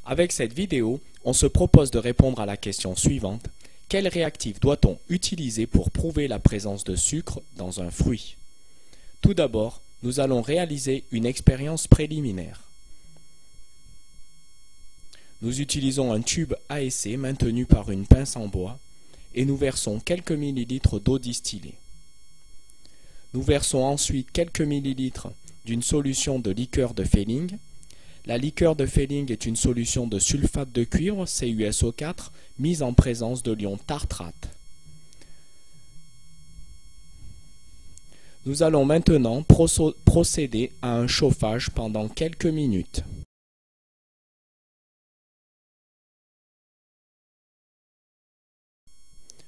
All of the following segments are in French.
Avec cette vidéo, on se propose de répondre à la question suivante. Quel réactif doit-on utiliser pour prouver la présence de sucre dans un fruit? Tout d'abord, nous allons réaliser une expérience préliminaire. Nous utilisons un tube à essai maintenu par une pince en bois et nous versons quelques millilitres d'eau distillée. Nous versons ensuite quelques millilitres d'une solution de liqueur de Fehling. La liqueur de Fehling est une solution de sulfate de cuivre, CuSO4, mise en présence de l'ion tartrate. Nous allons maintenant procéder à un chauffage pendant quelques minutes.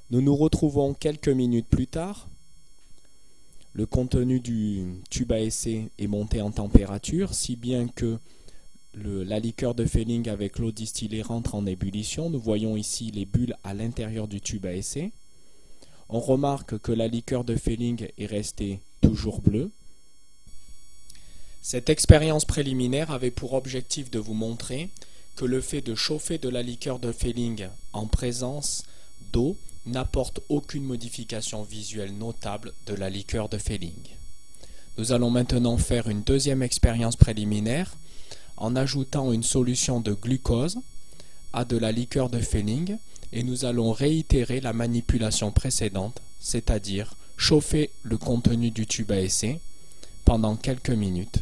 Nous nous retrouvons quelques minutes plus tard. Le contenu du tube à essai est monté en température, si bien que la liqueur de Fehling avec l'eau distillée rentre en ébullition. Nous voyons ici les bulles à l'intérieur du tube à essai. On remarque que la liqueur de Fehling est restée toujours bleue. Cette expérience préliminaire avait pour objectif de vous montrer que le fait de chauffer de la liqueur de Fehling en présence d'eau n'apporte aucune modification visuelle notable de la liqueur de Fehling. Nous allons maintenant faire une deuxième expérience préliminaire en ajoutant une solution de glucose à de la liqueur de Fehling et nous allons réitérer la manipulation précédente, c'est-à-dire chauffer le contenu du tube à essai pendant quelques minutes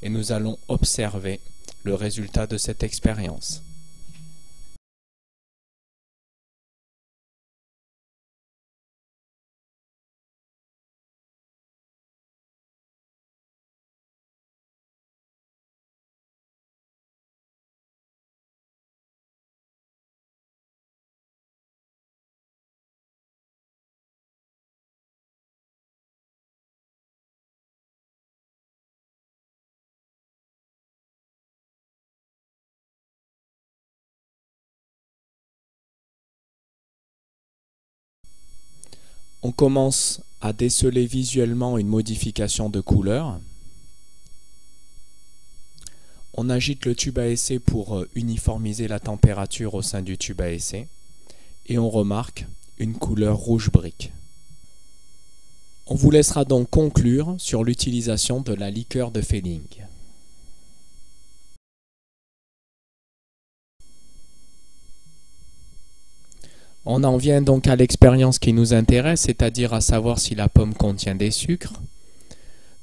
et nous allons observer le résultat de cette expérience. On commence à déceler visuellement une modification de couleur. On agite le tube à essai pour uniformiser la température au sein du tube à essai et on remarque une couleur rouge brique. On vous laissera donc conclure sur l'utilisation de la liqueur de Fehling. On en vient donc à l'expérience qui nous intéresse, c'est-à-dire à savoir si la pomme contient des sucres.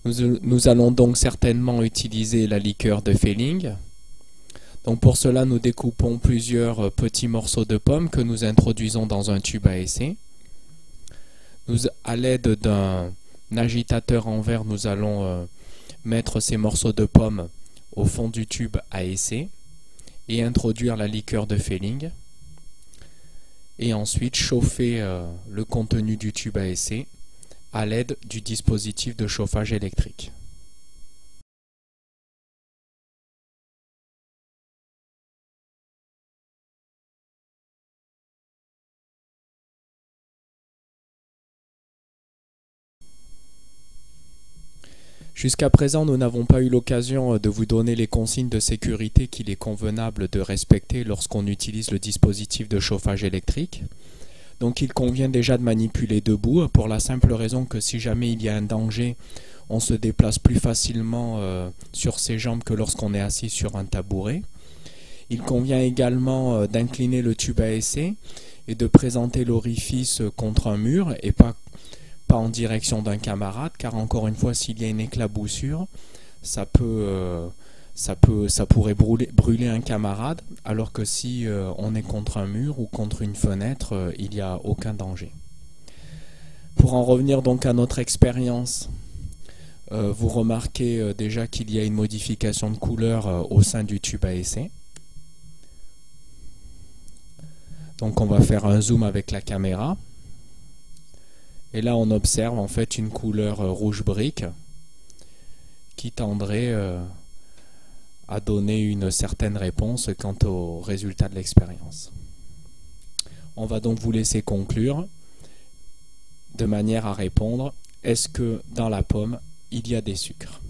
Nous allons donc certainement utiliser la liqueur de Fehling. Donc pour cela, nous découpons plusieurs petits morceaux de pommes que nous introduisons dans un tube à essai. À l'aide d'un agitateur en verre, nous allons mettre ces morceaux de pommes au fond du tube à essai et introduire la liqueur de Fehling. Et ensuite chauffer le contenu du tube à essai à l'aide du dispositif de chauffage électrique. Jusqu'à présent, nous n'avons pas eu l'occasion de vous donner les consignes de sécurité qu'il est convenable de respecter lorsqu'on utilise le dispositif de chauffage électrique. Donc il convient déjà de manipuler debout pour la simple raison que si jamais il y a un danger, on se déplace plus facilement sur ses jambes que lorsqu'on est assis sur un tabouret. Il convient également d'incliner le tube à essai et de présenter l'orifice contre un mur et pas en direction d'un camarade, car encore une fois, s'il y a une éclaboussure, ça pourrait brûler un camarade, alors que si on est contre un mur ou contre une fenêtre, il n'y a aucun danger. Pour en revenir donc à notre expérience, vous remarquez déjà qu'il y a une modification de couleur au sein du tube à essai. Donc on va faire un zoom avec la caméra. Et là, on observe en fait une couleur rouge brique qui tendrait à donner une certaine réponse quant au résultat de l'expérience. On va donc vous laisser conclure de manière à répondre: est-ce que dans la pomme, il y a des sucres ?